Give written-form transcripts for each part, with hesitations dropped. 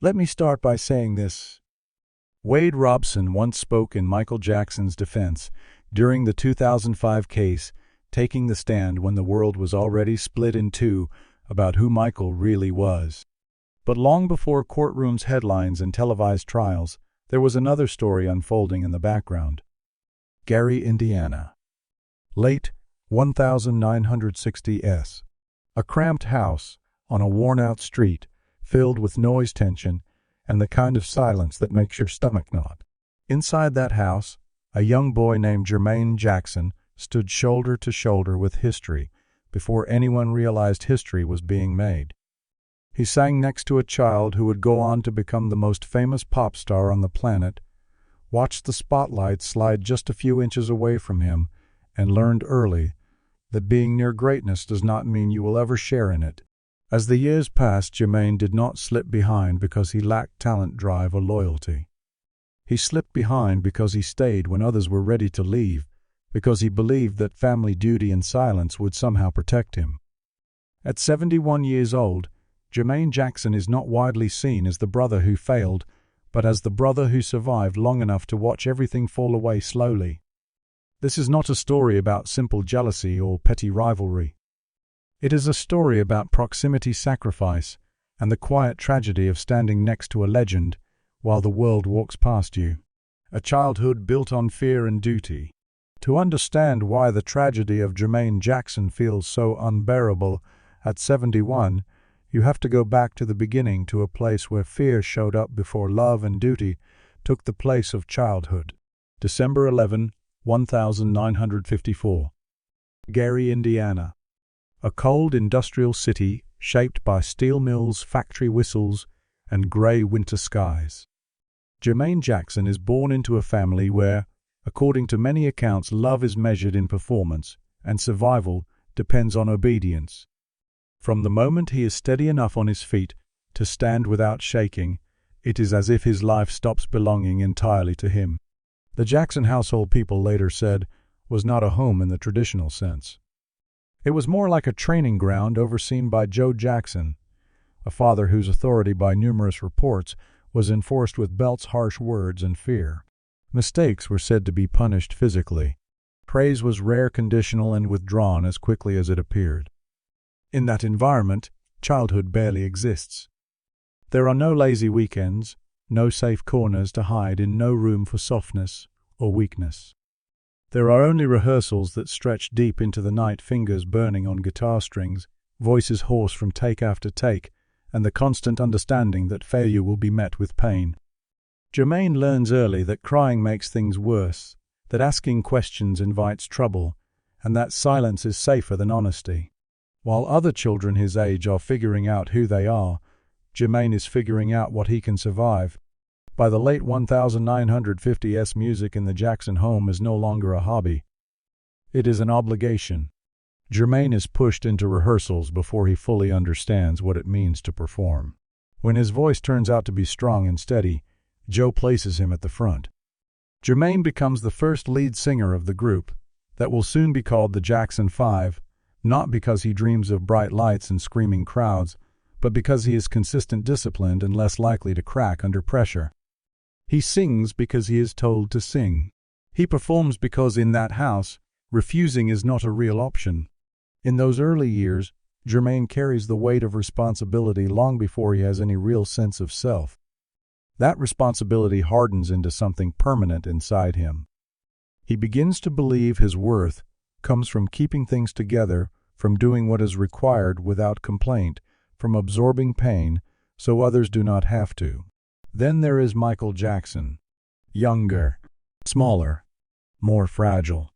Let me start by saying this. Wade Robson once spoke in Michael Jackson's defense during the 2005 case, taking the stand when the world was already split in two about who Michael really was. But long before courtrooms, headlines, and televised trials, there was another story unfolding in the background. Gary, Indiana. Late 1960 S. A cramped house on a worn-out street, filled with noise, tension, and the kind of silence that makes your stomach knot. Inside that house, a young boy named Jermaine Jackson stood shoulder to shoulder with history before anyone realized history was being made. He sang next to a child who would go on to become the most famous pop star on the planet, watched the spotlight slide just a few inches away from him, and learned early that being near greatness does not mean you will ever share in it. As the years passed, Jermaine did not slip behind because he lacked talent, drive, or loyalty. He slipped behind because he stayed when others were ready to leave, because he believed that family duty and silence would somehow protect him. At 71 years old, Jermaine Jackson is not widely seen as the brother who failed, but as the brother who survived long enough to watch everything fall away slowly. This is not a story about simple jealousy or petty rivalry. It is a story about proximity, sacrifice, and the quiet tragedy of standing next to a legend while the world walks past you. A childhood built on fear and duty. To understand why the tragedy of Jermaine Jackson feels so unbearable at 71, you have to go back to the beginning, to a place where fear showed up before love and duty took the place of childhood. December 11, 1954. Gary, Indiana. A cold industrial city shaped by steel mills, factory whistles, and gray winter skies. Jermaine Jackson is born into a family where, according to many accounts, love is measured in performance and survival depends on obedience. From the moment he is steady enough on his feet to stand without shaking, it is as if his life stops belonging entirely to him. The Jackson household, people later said, was not a home in the traditional sense. It was more like a training ground overseen by Joe Jackson, a father whose authority, by numerous reports, was enforced with belts, harsh words, and fear. Mistakes were said to be punished physically. Praise was rare, conditional, and withdrawn as quickly as it appeared. In that environment, childhood barely exists. There are no lazy weekends, no safe corners to hide in, no room for softness or weakness. There are only rehearsals that stretch deep into the night, fingers burning on guitar strings, voices hoarse from take after take, and the constant understanding that failure will be met with pain. Jermaine learns early that crying makes things worse, that asking questions invites trouble, and that silence is safer than honesty. While other children his age are figuring out who they are, Jermaine is figuring out what he can survive. By the late 1950s, music in the Jackson home is no longer a hobby. It is an obligation. Jermaine is pushed into rehearsals before he fully understands what it means to perform. When his voice turns out to be strong and steady, Joe places him at the front. Jermaine becomes the first lead singer of the group that will soon be called the Jackson 5, not because he dreams of bright lights and screaming crowds, but because he is consistent, disciplined, and less likely to crack under pressure. He sings because he is told to sing. He performs because in that house, refusing is not a real option. In those early years, Jermaine carries the weight of responsibility long before he has any real sense of self. That responsibility hardens into something permanent inside him. He begins to believe his worth comes from keeping things together, from doing what is required without complaint, from absorbing pain so others do not have to. Then there is Michael Jackson. Younger, smaller, more fragile,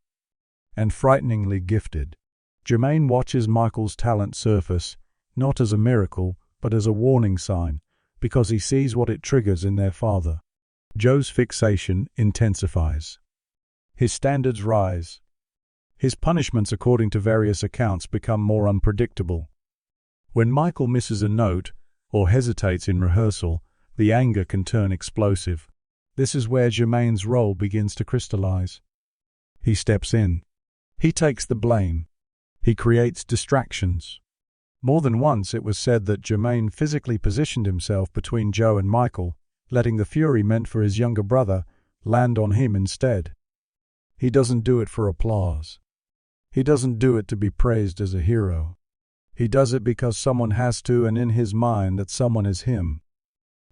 and frighteningly gifted. Jermaine watches Michael's talent surface, not as a miracle, but as a warning sign, because he sees what it triggers in their father. Joe's fixation intensifies. His standards rise. His punishments, according to various accounts, become more unpredictable. When Michael misses a note or hesitates in rehearsal, the anger can turn explosive. This is where Jermaine's role begins to crystallize. He steps in. He takes the blame. He creates distractions. More than once it was said that Jermaine physically positioned himself between Joe and Michael, letting the fury meant for his younger brother land on him instead. He doesn't do it for applause. He doesn't do it to be praised as a hero. He does it because someone has to, and in his mind that someone is him.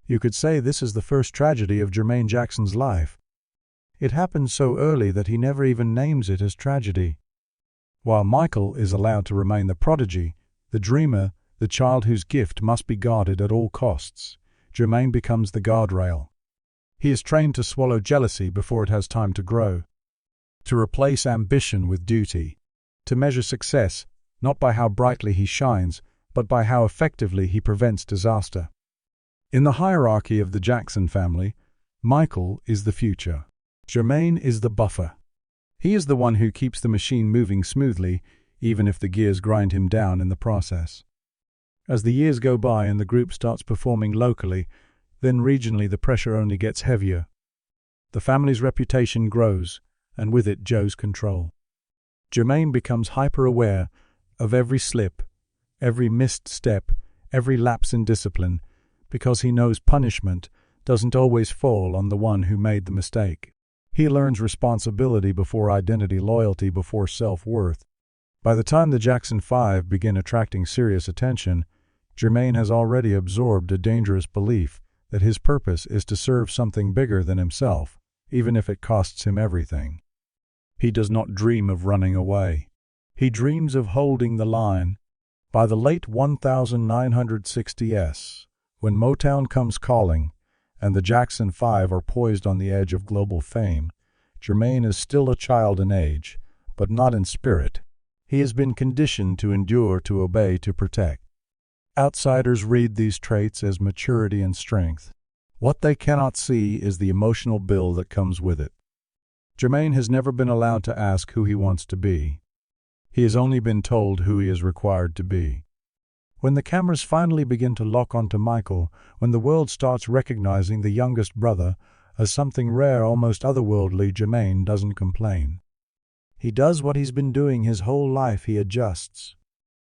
You could say this is the first tragedy of Jermaine Jackson's life. It happened so early that he never even names it as tragedy. While Michael is allowed to remain the prodigy, the dreamer, the child whose gift must be guarded at all costs, Jermaine becomes the guardrail. He is trained to swallow jealousy before it has time to grow, to replace ambition with duty, to measure success not by how brightly he shines, but by how effectively he prevents disaster. In the hierarchy of the Jackson family, Michael is the future. Jermaine is the buffer. He is the one who keeps the machine moving smoothly, even if the gears grind him down in the process. As the years go by and the group starts performing locally, then regionally the pressure only gets heavier. The family's reputation grows, and with it Joe's control. Jermaine becomes hyper-aware of every slip, every missed step, every lapse in discipline, because he knows punishment doesn't always fall on the one who made the mistake. He learns responsibility before identity, loyalty before self-worth. By the time the Jackson 5 begin attracting serious attention, Jermaine has already absorbed a dangerous belief that his purpose is to serve something bigger than himself, even if it costs him everything. He does not dream of running away. He dreams of holding the line. By the late 1960s, when Motown comes calling and the Jackson 5 are poised on the edge of global fame, Jermaine is still a child in age, but not in spirit. He has been conditioned to endure, to obey, to protect. Outsiders read these traits as maturity and strength. What they cannot see is the emotional bill that comes with it. Jermaine has never been allowed to ask who he wants to be. He has only been told who he is required to be. When the cameras finally begin to lock onto Michael, when the world starts recognizing the youngest brother as something rare, almost otherworldly, Jermaine doesn't complain. He does what he's been doing his whole life. He adjusts.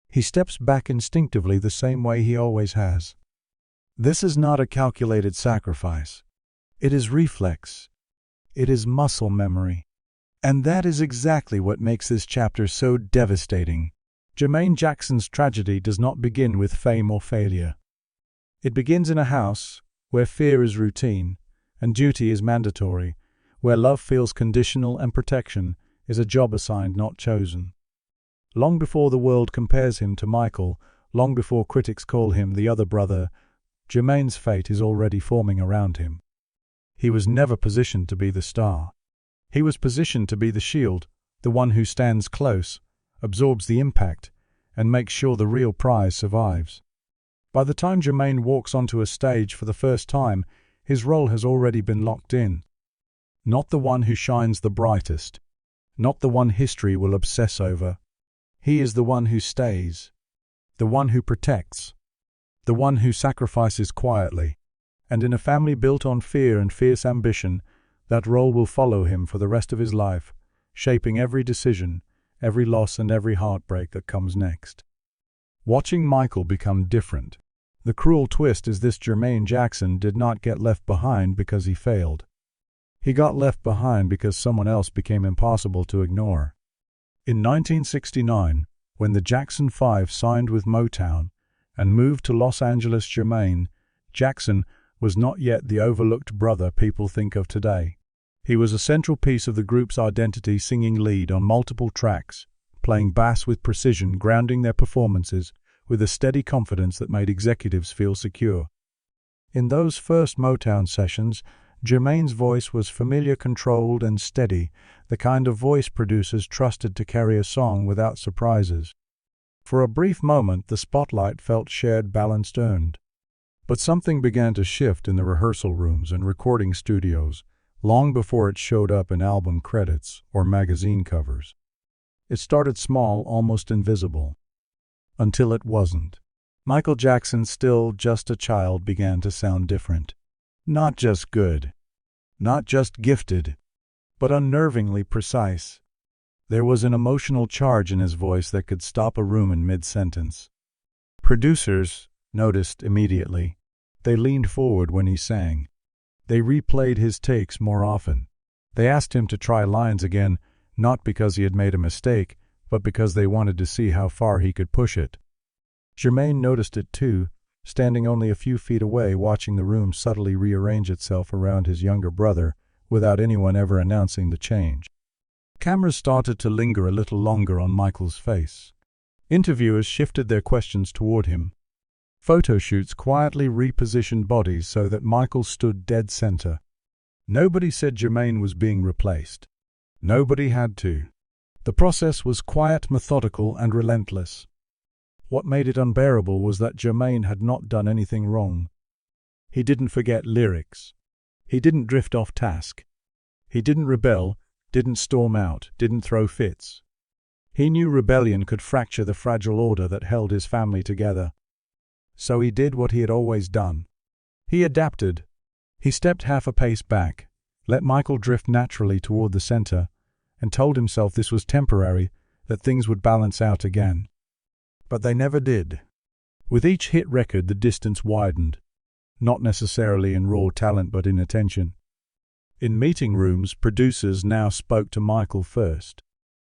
He steps back instinctively the same way he always has. This is not a calculated sacrifice. It is reflex. It is muscle memory. And that is exactly what makes this chapter so devastating. Jermaine Jackson's tragedy does not begin with fame or failure. It begins in a house where fear is routine and duty is mandatory, where love feels conditional and protection is a job assigned, not chosen. Long before the world compares him to Michael, long before critics call him the other brother, Jermaine's fate is already forming around him. He was never positioned to be the star. He was positioned to be the shield, the one who stands close, absorbs the impact, and makes sure the real prize survives. By the time Jermaine walks onto a stage for the first time, his role has already been locked in. Not the one who shines the brightest, not the one history will obsess over. He is the one who stays, the one who protects, the one who sacrifices quietly. And in a family built on fear and fierce ambition, that role will follow him for the rest of his life, shaping every decision, every loss, and every heartbreak that comes next. Watching Michael become different. The cruel twist is this: Jermaine Jackson did not get left behind because he failed. He got left behind because someone else became impossible to ignore. In 1969, when the Jackson 5 signed with Motown and moved to Los Angeles, Jermaine Jackson was not yet the overlooked brother people think of today. He was a central piece of the group's identity, singing lead on multiple tracks, playing bass with precision, grounding their performances with a steady confidence that made executives feel secure. In those first Motown sessions, Jermaine's voice was familiar, controlled, and steady, the kind of voice producers trusted to carry a song without surprises. For a brief moment, the spotlight felt shared, balanced, earned. But something began to shift in the rehearsal rooms and recording studios, long before it showed up in album credits or magazine covers. It started small, almost invisible. Until it wasn't. Michael Jackson, still just a child, began to sound different. Not just good, not just gifted, but unnervingly precise. There was an emotional charge in his voice that could stop a room in mid-sentence. Producers noticed immediately. They leaned forward when he sang. They replayed his takes more often. They asked him to try lines again, not because he had made a mistake, but because they wanted to see how far he could push it. Jermaine noticed it too, standing only a few feet away, watching the room subtly rearrange itself around his younger brother without anyone ever announcing the change. Cameras started to linger a little longer on Michael's face. Interviewers shifted their questions toward him. Photo shoots quietly repositioned bodies so that Michael stood dead center. Nobody said Jermaine was being replaced. Nobody had to. The process was quiet, methodical, and relentless. What made it unbearable was that Jermaine had not done anything wrong. He didn't forget lyrics. He didn't drift off task. He didn't rebel, didn't storm out, didn't throw fits. He knew rebellion could fracture the fragile order that held his family together. So he did what he had always done. He adapted. He stepped half a pace back, let Michael drift naturally toward the center, and told himself this was temporary, that things would balance out again. But they never did. With each hit record, the distance widened, not necessarily in raw talent but in attention. In meeting rooms, producers now spoke to Michael first.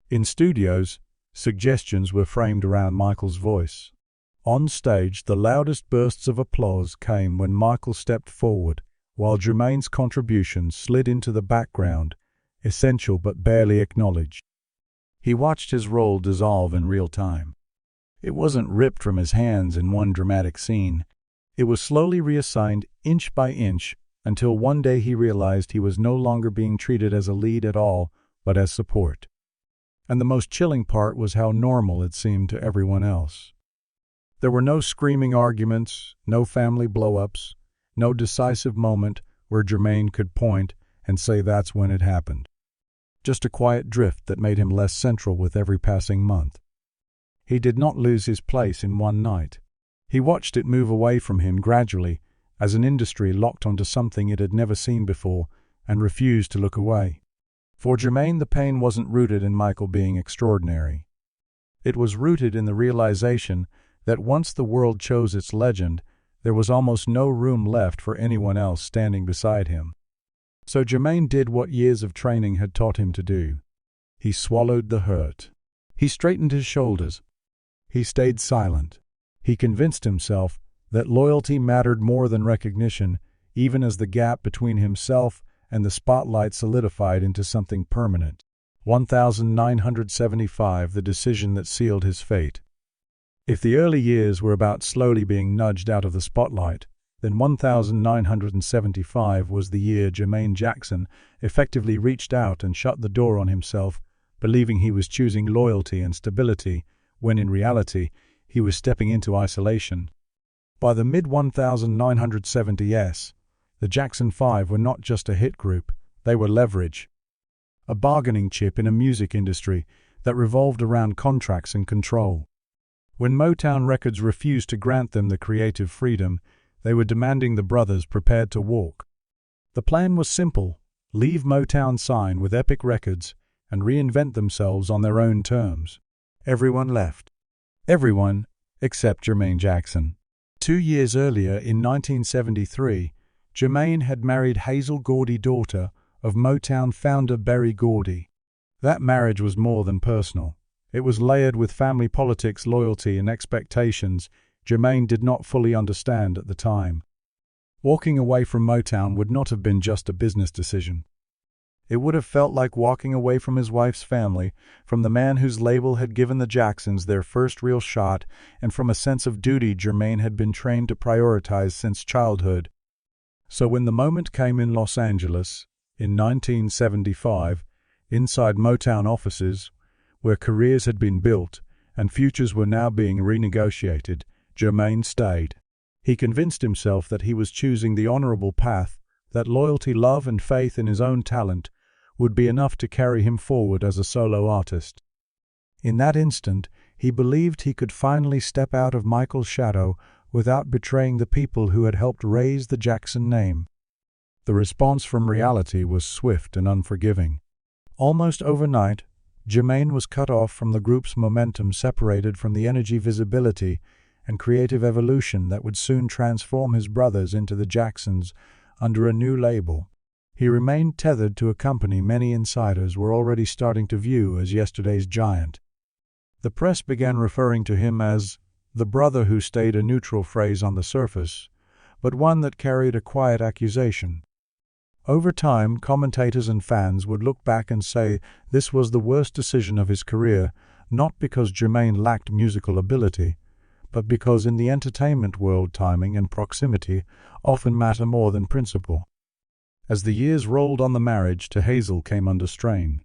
In studios, suggestions were framed around Michael's voice. On stage, the loudest bursts of applause came when Michael stepped forward, while Jermaine's contribution slid into the background, essential but barely acknowledged. He watched his role dissolve in real time. It wasn't ripped from his hands in one dramatic scene. It was slowly reassigned inch by inch until one day he realized he was no longer being treated as a lead at all, but as support. And the most chilling part was how normal it seemed to everyone else. There were no screaming arguments, no family blow-ups, no decisive moment where Jermaine could point and say that's when it happened. Just a quiet drift that made him less central with every passing month. He did not lose his place in one night. He watched it move away from him gradually as an industry locked onto something it had never seen before and refused to look away. For Jermaine, the pain wasn't rooted in Michael being extraordinary. It was rooted in the realization that once the world chose its legend, there was almost no room left for anyone else standing beside him. So Jermaine did what years of training had taught him to do. He swallowed the hurt. He straightened his shoulders. He stayed silent. He convinced himself that loyalty mattered more than recognition, even as the gap between himself and the spotlight solidified into something permanent. 1975, the decision that sealed his fate. If the early years were about slowly being nudged out of the spotlight, then 1975 was the year Jermaine Jackson effectively reached out and shut the door on himself, believing he was choosing loyalty and stability, when in reality, he was stepping into isolation. By the mid-1970s, the Jackson 5 were not just a hit group, they were leverage. A bargaining chip in a music industry that revolved around contracts and control. When Motown Records refused to grant them the creative freedom, they were demanding the brothers prepared to walk. The plan was simple: leave Motown sign with Epic Records and reinvent themselves on their own terms. Everyone left. Everyone except Jermaine Jackson. 2 years earlier, in 1973, Jermaine had married Hazel Gordy, daughter of Motown founder Berry Gordy. That marriage was more than personal. It was layered with family politics, loyalty, and expectations Jermaine did not fully understand at the time. Walking away from Motown would not have been just a business decision. It would have felt like walking away from his wife's family, from the man whose label had given the Jacksons their first real shot, and from a sense of duty Jermaine had been trained to prioritize since childhood. So when the moment came in Los Angeles, in 1975, inside Motown offices, where careers had been built and futures were now being renegotiated, Jermaine stayed. He convinced himself that he was choosing the honorable path, that loyalty, love, and faith in his own talent would be enough to carry him forward as a solo artist. In that instant, he believed he could finally step out of Michael's shadow without betraying the people who had helped raise the Jackson name. The response from reality was swift and unforgiving. Almost overnight, Jermaine was cut off from the group's momentum, separated from the energy, visibility, and creative evolution that would soon transform his brothers into the Jacksons under a new label. He remained tethered to a company many insiders were already starting to view as yesterday's giant. The press began referring to him as the brother who stayed, a neutral phrase on the surface, but one that carried a quiet accusation. Over time, commentators and fans would look back and say this was the worst decision of his career, not because Jermaine lacked musical ability, but because in the entertainment world timing and proximity often matter more than principle. As the years rolled on, the marriage to Hazel came under strain.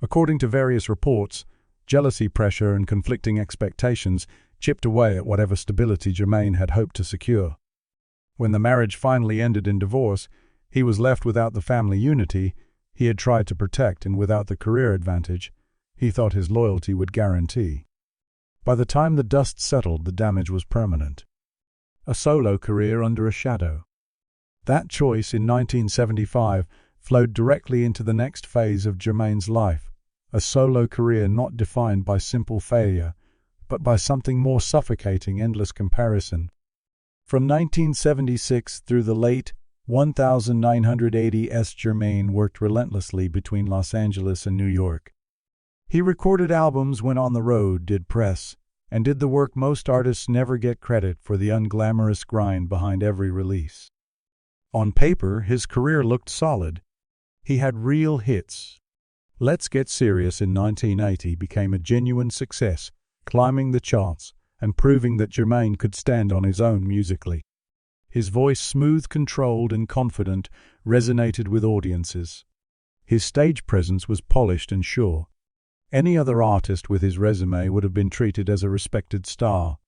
According to various reports, jealousy, pressure, and conflicting expectations chipped away at whatever stability Jermaine had hoped to secure. When the marriage finally ended in divorce, he was left without the family unity he had tried to protect and without the career advantage he thought his loyalty would guarantee. By the time the dust settled, the damage was permanent. A solo career under a shadow. That choice in 1975 flowed directly into the next phase of Jermaine's life, a solo career not defined by simple failure, but by something more suffocating: endless comparison. From 1976 through the late 1980s, Jermaine worked relentlessly between Los Angeles and New York. He recorded albums, went on the road, did press, and did the work most artists never get credit for: the unglamorous grind behind every release. On paper, his career looked solid. He had real hits. Let's Get Serious in 1980 became a genuine success, climbing the charts and proving that Jermaine could stand on his own musically. His voice, smooth, controlled, and confident, resonated with audiences. His stage presence was polished and sure. Any other artist with his resume would have been treated as a respected star.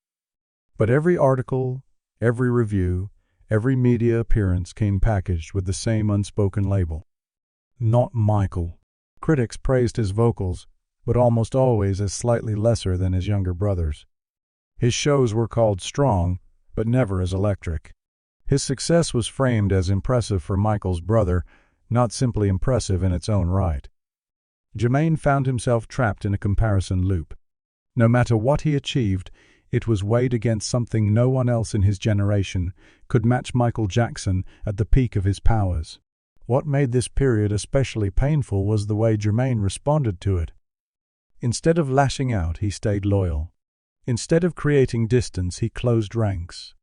But every article, every review, every media appearance came packaged with the same unspoken label: not Michael. Critics praised his vocals, but almost always as slightly lesser than his younger brothers. His shows were called strong, but never as electric. His success was framed as impressive for Michael's brother, not simply impressive in its own right. Jermaine found himself trapped in a comparison loop. No matter what he achieved, it was weighed against something no one else in his generation could match: Michael Jackson at the peak of his powers. What made this period especially painful was the way Jermaine responded to it. Instead of lashing out, he stayed loyal. Instead of creating distance, he closed ranks.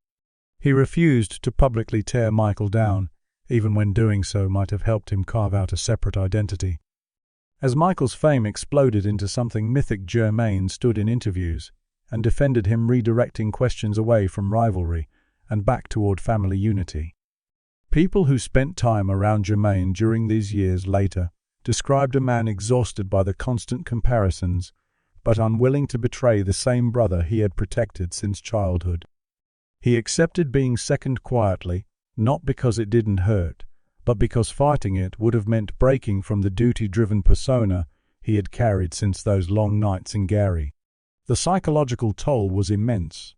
He refused to publicly tear Michael down, even when doing so might have helped him carve out a separate identity. As Michael's fame exploded into something mythic, Jermaine stood in interviews and defended him, redirecting questions away from rivalry and back toward family unity. People who spent time around Jermaine during these years later described a man exhausted by the constant comparisons, but unwilling to betray the same brother he had protected since childhood. He accepted being second quietly, not because it didn't hurt, but because fighting it would have meant breaking from the duty-driven persona he had carried since those long nights in Gary. The psychological toll was immense.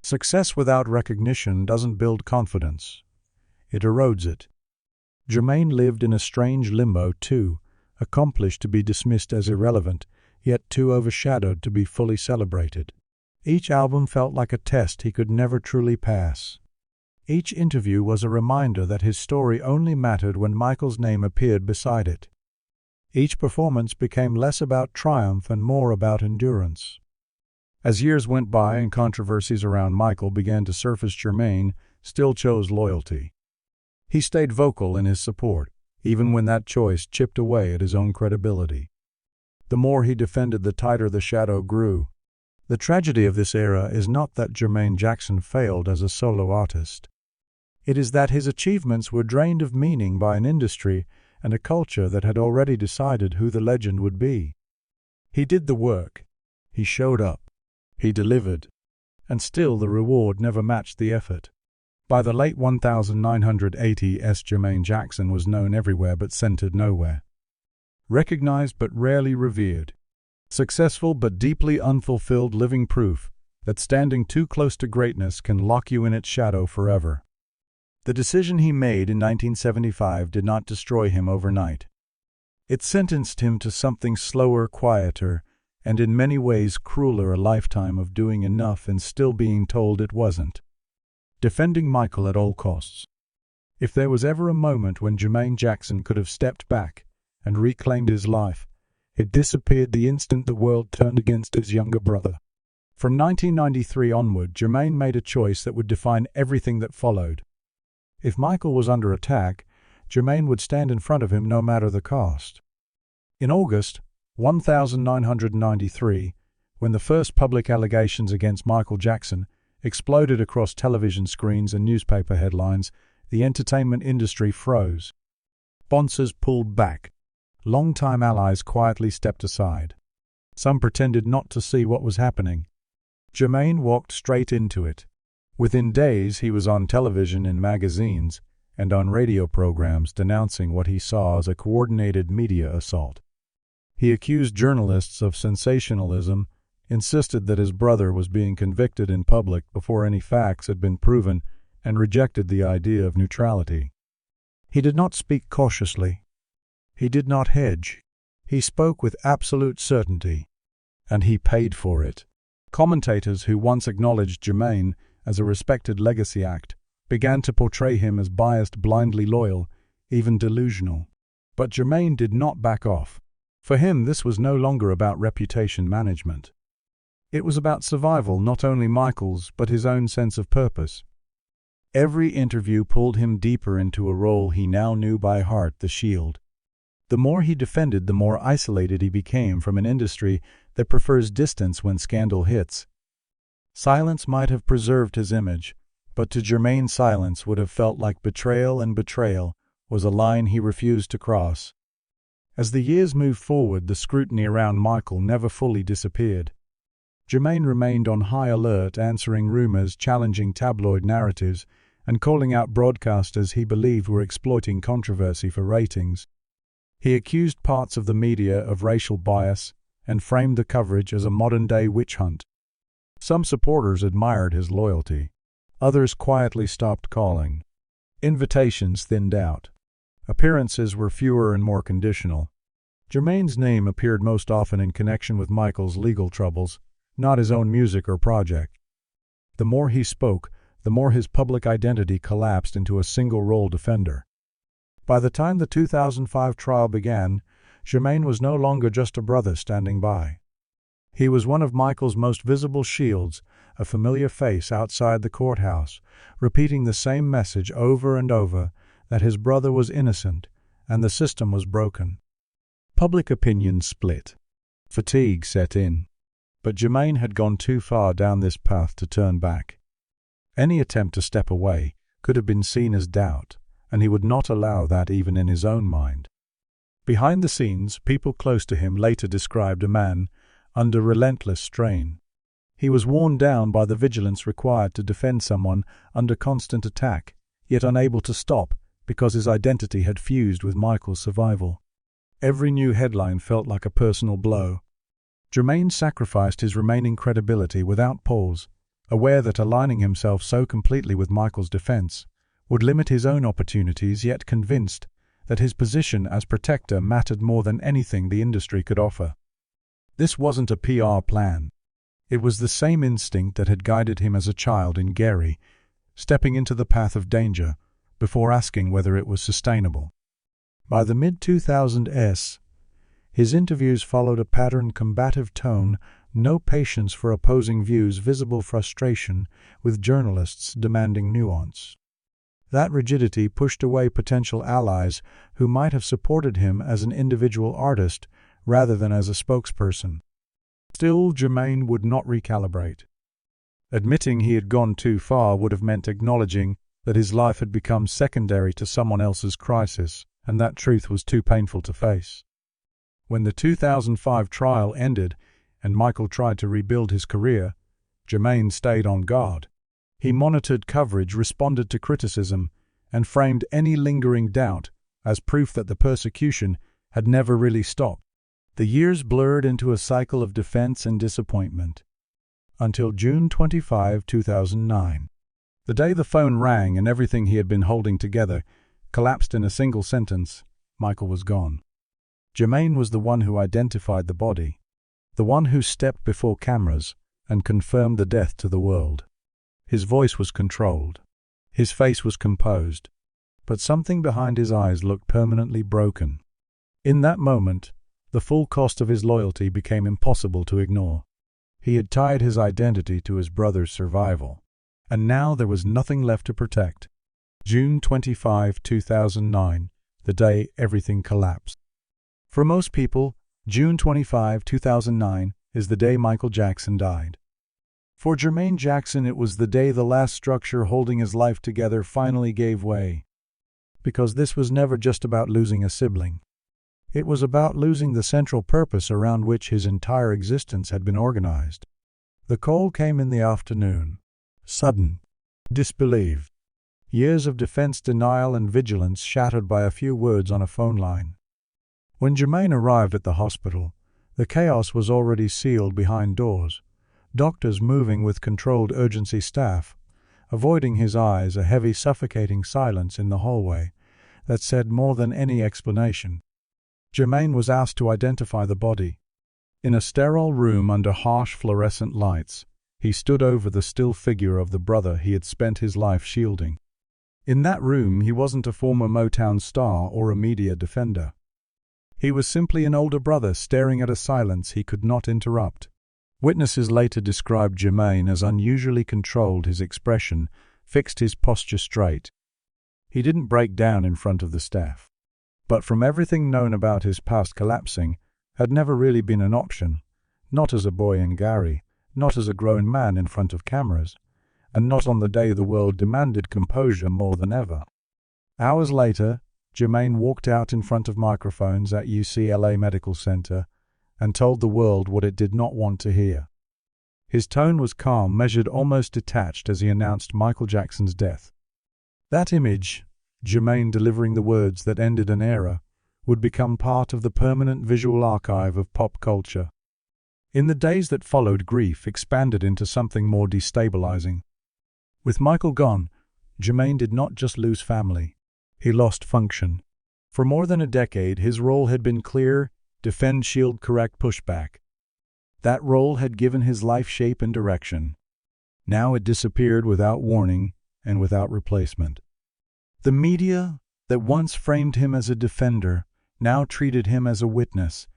Success without recognition doesn't build confidence. It erodes it. Jermaine lived in a strange limbo too, accomplished to be dismissed as irrelevant, yet too overshadowed to be fully celebrated. Each album felt like a test he could never truly pass. Each interview was a reminder that his story only mattered when Michael's name appeared beside it. Each performance became less about triumph and more about endurance. As years went by and controversies around Michael began to surface, Jermaine still chose loyalty. He stayed vocal in his support, even when that choice chipped away at his own credibility. The more he defended, the tighter the shadow grew. The tragedy of this era is not that Jermaine Jackson failed as a solo artist. It is that his achievements were drained of meaning by an industry and a culture that had already decided who the legend would be. He did the work. He showed up. He delivered. And still the reward never matched the effort. By the late 1980s, Jermaine Jackson was known everywhere but centered nowhere. Recognized but rarely revered. Successful but deeply unfulfilled, living proof that standing too close to greatness can lock you in its shadow forever. The decision he made in 1975 did not destroy him overnight. It sentenced him to something slower, quieter, and in many ways crueler, a lifetime of doing enough and still being told it wasn't. Defending Michael at all costs. If there was ever a moment when Jermaine Jackson could have stepped back and reclaimed his life, it disappeared the instant the world turned against his younger brother. From 1993 onward, Jermaine made a choice that would define everything that followed. If Michael was under attack, Jermaine would stand in front of him no matter the cost. In August 1993, when the first public allegations against Michael Jackson exploded across television screens and newspaper headlines, the entertainment industry froze. Sponsors pulled back. Longtime allies quietly stepped aside. Some pretended not to see what was happening. Jermaine walked straight into it. Within days, he was on television, in magazines, and on radio programs denouncing what he saw as a coordinated media assault. He accused journalists of sensationalism, insisted that his brother was being convicted in public before any facts had been proven, and rejected the idea of neutrality. He did not speak cautiously. He did not hedge. He spoke with absolute certainty, and he paid for it. Commentators who once acknowledged Jermaine as a respected legacy act began to portray him as biased, blindly loyal, even delusional. But Jermaine did not back off. For him, this was no longer about reputation management. It was about survival, not only Michael's, but his own sense of purpose. Every interview pulled him deeper into a role he now knew by heart: the shield. The more he defended, the more isolated he became from an industry that prefers distance when scandal hits. Silence might have preserved his image, but to Jermaine, silence would have felt like betrayal, and betrayal was a line he refused to cross. As the years moved forward, the scrutiny around Michael never fully disappeared. Jermaine remained on high alert, answering rumors, challenging tabloid narratives, and calling out broadcasters he believed were exploiting controversy for ratings. He accused parts of the media of racial bias and framed the coverage as a modern-day witch hunt. Some supporters admired his loyalty. Others quietly stopped calling. Invitations thinned out. Appearances were fewer and more conditional. Jermaine's name appeared most often in connection with Michael's legal troubles, not his own music or project. The more he spoke, the more his public identity collapsed into a single-role defender. By the time the 2005 trial began, Jermaine was no longer just a brother standing by. He was one of Michael's most visible shields, a familiar face outside the courthouse, repeating the same message over and over, that his brother was innocent and the system was broken. Public opinion split. Fatigue set in. But Jermaine had gone too far down this path to turn back. Any attempt to step away could have been seen as doubt, and he would not allow that even in his own mind. Behind the scenes, people close to him later described a man under relentless strain. He was worn down by the vigilance required to defend someone under constant attack, yet unable to stop because his identity had fused with Michael's survival. Every new headline felt like a personal blow. Jermaine sacrificed his remaining credibility without pause, aware that aligning himself so completely with Michael's defense would limit his own opportunities, yet convinced that his position as protector mattered more than anything the industry could offer. This wasn't a PR plan. It was the same instinct that had guided him as a child in Gary, stepping into the path of danger before asking whether it was sustainable. By the mid-2000s, his interviews followed a patterned, combative tone, no patience for opposing views, visible frustration with journalists demanding nuance. That rigidity pushed away potential allies who might have supported him as an individual artist rather than as a spokesperson. Still, Jermaine would not recalibrate. Admitting he had gone too far would have meant acknowledging that his life had become secondary to someone else's crisis, and that truth was too painful to face. When the 2005 trial ended and Michael tried to rebuild his career, Jermaine stayed on guard. He monitored coverage, responded to criticism, and framed any lingering doubt as proof that the persecution had never really stopped. The years blurred into a cycle of defense and disappointment. Until June 25, 2009. The day the phone rang and everything he had been holding together collapsed in a single sentence: Michael was gone. Jermaine was the one who identified the body. the one who stepped before cameras and confirmed the death to the world. His voice was controlled. His face was composed. But something behind his eyes looked permanently broken. In that moment, the full cost of his loyalty became impossible to ignore. He had tied his identity to his brother's survival, and now there was nothing left to protect. June 25, 2009, the day everything collapsed. For most people, June 25, 2009 is the day Michael Jackson died. For Jermaine Jackson, it was the day the last structure holding his life together finally gave way. Because this was never just about losing a sibling. It was about losing the central purpose around which his entire existence had been organized. The call came in the afternoon. Sudden. Disbelief. Years of defense, denial, and vigilance shattered by a few words on a phone line. When Jermaine arrived at the hospital, the chaos was already sealed behind doors, doctors moving with controlled urgency, staff avoiding his eyes, a heavy, suffocating silence in the hallway that said more than any explanation. Jermaine was asked to identify the body. In a sterile room under harsh fluorescent lights, he stood over the still figure of the brother he had spent his life shielding. In that room, he wasn't a former Motown star or a media defender. He was simply an older brother staring at a silence he could not interrupt. Witnesses later described Jermaine as unusually controlled. His expression fixed, his posture straight. He didn't break down in front of the staff. But from everything known about his past, collapsing had never really been an option. Not as a boy in Gary, not as a grown man in front of cameras, and not on the day the world demanded composure more than ever. Hours later, Jermaine walked out in front of microphones at UCLA Medical Center and told the world what it did not want to hear. His tone was calm, measured, almost detached as he announced Michael Jackson's death. That image, Jermaine delivering the words that ended an era, would become part of the permanent visual archive of pop culture. In the days that followed, grief expanded into something more destabilizing. With Michael gone, Jermaine did not just lose family. He lost function. For more than a decade, his role had been clear: defend, shield, correct, push back. That role had given his life shape and direction. Now it disappeared without warning and without replacement. The media that once framed him as a defender now treated him as a witness,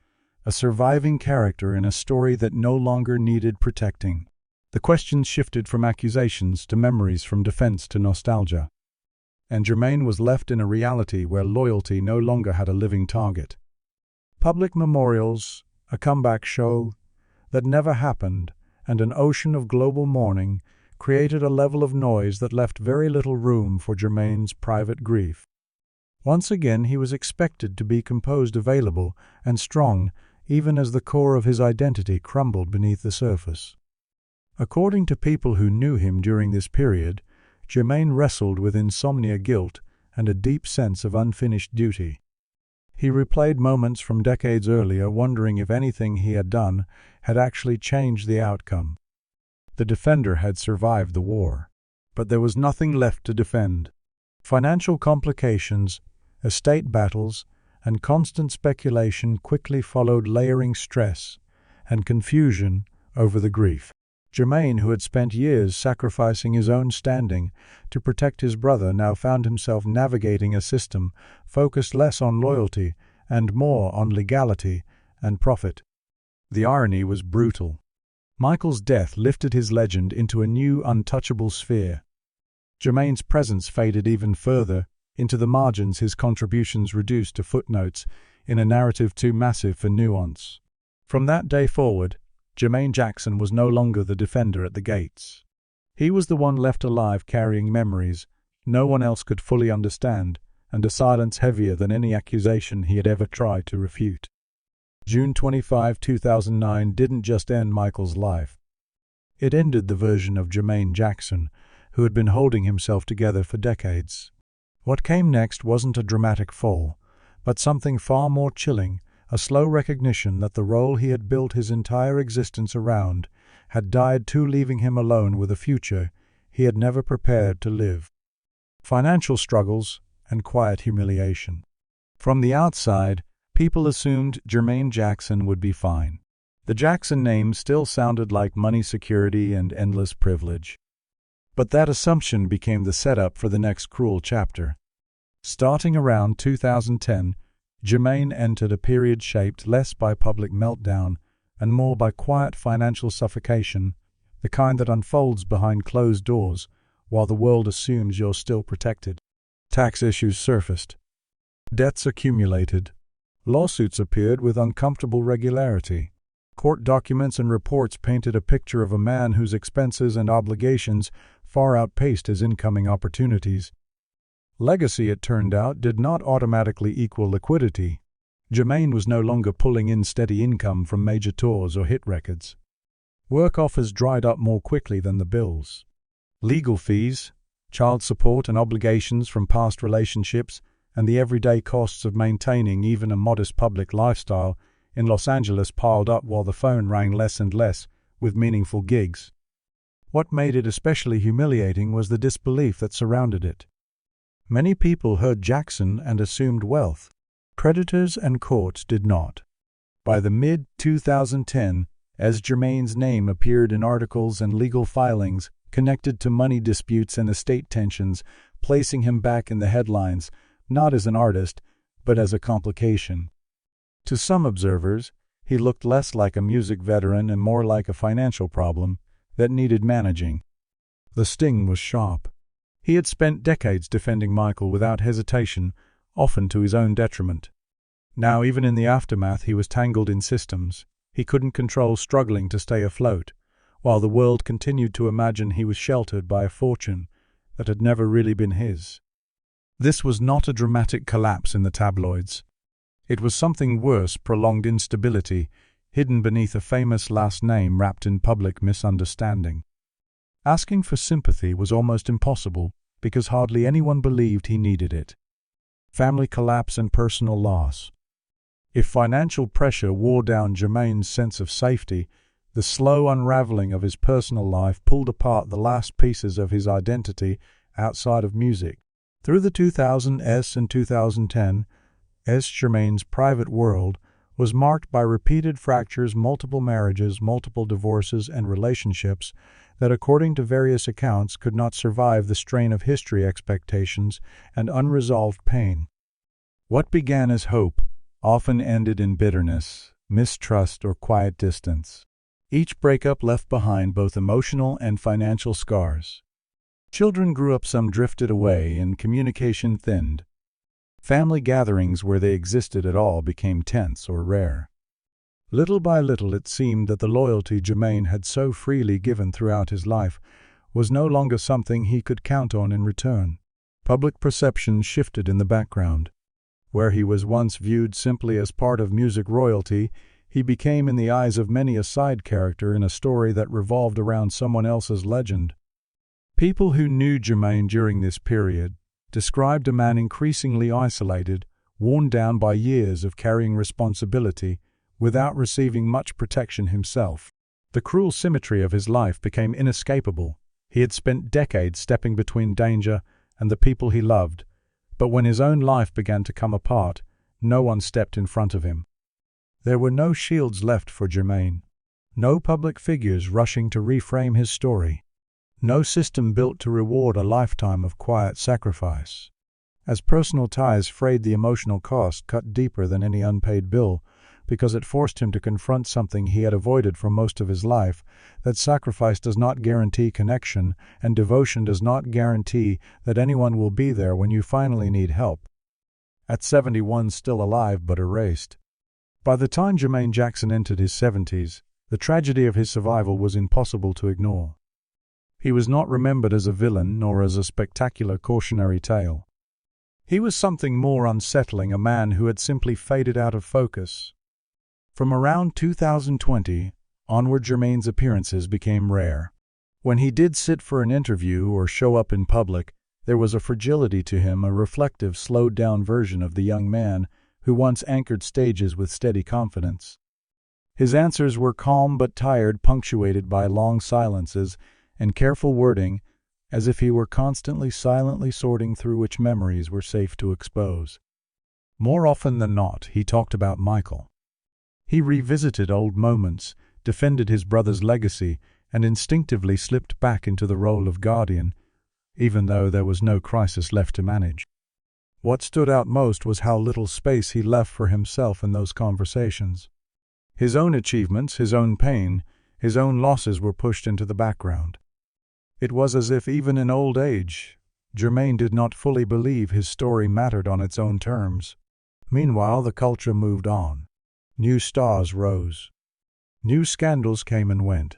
a surviving character in a story that no longer needed protecting. The questions shifted from accusations to memories, from defense to nostalgia. And Jermaine was left in a reality where loyalty no longer had a living target. Public memorials, a comeback show that never happened, and an ocean of global mourning created a level of noise that left very little room for Jermaine's private grief. Once again, he was expected to be composed, available, and strong, even as the core of his identity crumbled beneath the surface. According to people who knew him during this period, Jermaine wrestled with insomnia, guilt, and a deep sense of unfinished duty. He replayed moments from decades earlier, wondering if anything he had done had actually changed the outcome. The defender had survived the war, but there was nothing left to defend. Financial complications, estate battles, and constant speculation quickly followed, layering stress and confusion over the grief. Jermaine, who had spent years sacrificing his own standing to protect his brother, now found himself navigating a system focused less on loyalty and more on legality and profit. The irony was brutal. Michael's death lifted his legend into a new, untouchable sphere. Jermaine's presence faded even further into the margins, his contributions reduced to footnotes in a narrative too massive for nuance. From that day forward, Jermaine Jackson was no longer the defender at the gates. He was the one left alive, carrying memories no one else could fully understand, and a silence heavier than any accusation he had ever tried to refute. June 25, 2009 didn't just end Michael's life. It ended the version of Jermaine Jackson who had been holding himself together for decades. What came next wasn't a dramatic fall, but something far more chilling, a slow recognition that the role he had built his entire existence around had died too, leaving him alone with a future he had never prepared to live. Financial struggles and quiet humiliation. From the outside, people assumed Jermaine Jackson would be fine. The Jackson name still sounded like money, security, and endless privilege. But that assumption became the setup for the next cruel chapter. Starting around 2010, Jermaine entered a period shaped less by public meltdown and more by quiet financial suffocation, the kind that unfolds behind closed doors while the world assumes you're still protected. Tax issues surfaced. Debts accumulated. Lawsuits appeared with uncomfortable regularity. Court documents and reports painted a picture of a man whose expenses and obligations far outpaced his incoming opportunities. Legacy, it turned out, did not automatically equal liquidity. Jermaine was no longer pulling in steady income from major tours or hit records. Work offers dried up more quickly than the bills. Legal fees, child support and obligations from past relationships, and the everyday costs of maintaining even a modest public lifestyle in Los Angeles piled up while the phone rang less and less with meaningful gigs. What made it especially humiliating was the disbelief that surrounded it. Many people heard Jackson and assumed wealth. Creditors and courts did not. By the mid-2010, as Jermaine's name appeared in articles and legal filings connected to money disputes and estate tensions, placing him back in the headlines, not as an artist, but as a complication. To some observers, he looked less like a music veteran and more like a financial problem that needed managing. The sting was sharp. He had spent decades defending Michael without hesitation, often to his own detriment. Now, even in the aftermath, he was tangled in systems he couldn't control, struggling to stay afloat, while the world continued to imagine he was sheltered by a fortune that had never really been his. This was not a dramatic collapse in the tabloids. It was something worse: prolonged instability, hidden beneath a famous last name wrapped in public misunderstanding. Asking for sympathy was almost impossible because hardly anyone believed he needed it. Family collapse and personal loss. If financial pressure wore down Jermaine's sense of safety, the slow unraveling of his personal life pulled apart the last pieces of his identity outside of music. Through the 2000s and 2010s, Jermaine's private world was marked by repeated fractures, multiple marriages, multiple divorces, and relationships that, according to various accounts, could not survive the strain of history, expectations, and unresolved pain. What began as hope often ended in bitterness, mistrust, or quiet distance. Each breakup left behind both emotional and financial scars. Children grew up, some drifted away, and communication thinned. Family gatherings, where they existed at all, became tense or rare. Little by little, it seemed that the loyalty Jermaine had so freely given throughout his life was no longer something he could count on in return. Public perception shifted in the background. Where he was once viewed simply as part of music royalty, he became, in the eyes of many, a side character in a story that revolved around someone else's legend. People who knew Jermaine during this period described a man increasingly isolated, worn down by years of carrying responsibility without receiving much protection himself. The cruel symmetry of his life became inescapable. He had spent decades stepping between danger and the people he loved, but when his own life began to come apart, no one stepped in front of him. There were no shields left for Jermaine, no public figures rushing to reframe his story, no system built to reward a lifetime of quiet sacrifice. As personal ties frayed, the emotional cost cut deeper than any unpaid bill, because it forced him to confront something he had avoided for most of his life: that sacrifice does not guarantee connection, and devotion does not guarantee that anyone will be there when you finally need help. At 71, still alive but erased. By the time Jermaine Jackson entered his 70s, the tragedy of his survival was impossible to ignore. He was not remembered as a villain nor as a spectacular cautionary tale. He was something more unsettling: a man who had simply faded out of focus. From around 2020 onward, Jermaine's appearances became rare. When he did sit for an interview or show up in public, there was a fragility to him, a reflective, slowed-down version of the young man who once anchored stages with steady confidence. His answers were calm but tired, punctuated by long silences and careful wording, as if he were constantly silently sorting through which memories were safe to expose. More often than not, he talked about Michael. He revisited old moments, defended his brother's legacy, and instinctively slipped back into the role of guardian, even though there was no crisis left to manage. What stood out most was how little space he left for himself in those conversations. His own achievements, his own pain, his own losses were pushed into the background. It was as if even in old age, Jermaine did not fully believe his story mattered on its own terms. Meanwhile, the culture moved on. New stars rose. New scandals came and went.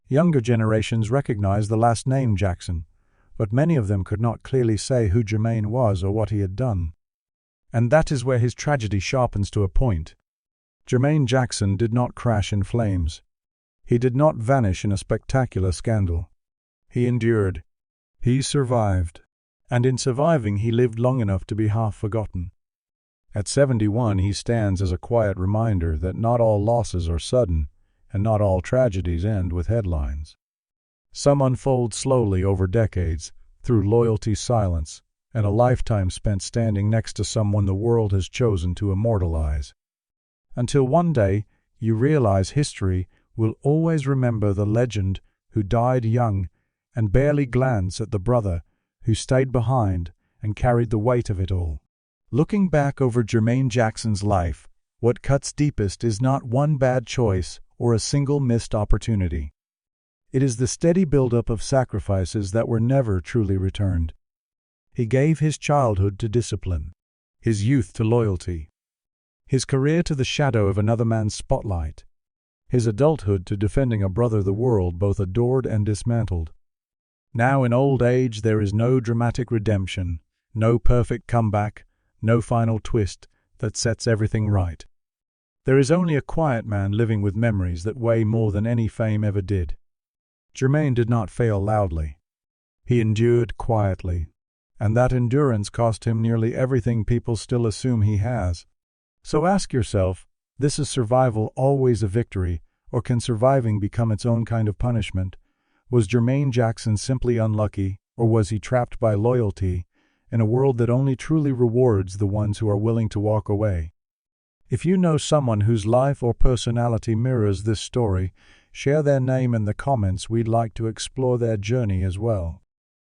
Younger generations recognized the last name Jackson, but many of them could not clearly say who Jermaine was or what he had done. And that is where his tragedy sharpens to a point. Jermaine Jackson did not crash in flames. He did not vanish in a spectacular scandal. He endured. He survived. And in surviving, he lived long enough to be half forgotten. At 71, he stands as a quiet reminder that not all losses are sudden, and not all tragedies end with headlines. Some unfold slowly over decades, through loyalty, silence, and a lifetime spent standing next to someone the world has chosen to immortalize. Until one day, you realize history will always remember the legend who died young and barely glanced at the brother who stayed behind and carried the weight of it all. Looking back over Jermaine Jackson's life, what cuts deepest is not one bad choice or a single missed opportunity. It is the steady buildup of sacrifices that were never truly returned. He gave his childhood to discipline, his youth to loyalty, his career to the shadow of another man's spotlight, his adulthood to defending a brother the world both adored and dismantled. Now in old age there is no dramatic redemption, no perfect comeback, no final twist that sets everything right. There is only a quiet man living with memories that weigh more than any fame ever did. Jermaine did not fail loudly. He endured quietly, and that endurance cost him nearly everything people still assume he has. So ask yourself, is survival always a victory, or can surviving become its own kind of punishment? Was Jermaine Jackson simply unlucky, or was he trapped by loyalty in a world that only truly rewards the ones who are willing to walk away? If you know someone whose life or personality mirrors this story, share their name in the comments. We'd like to explore their journey as well.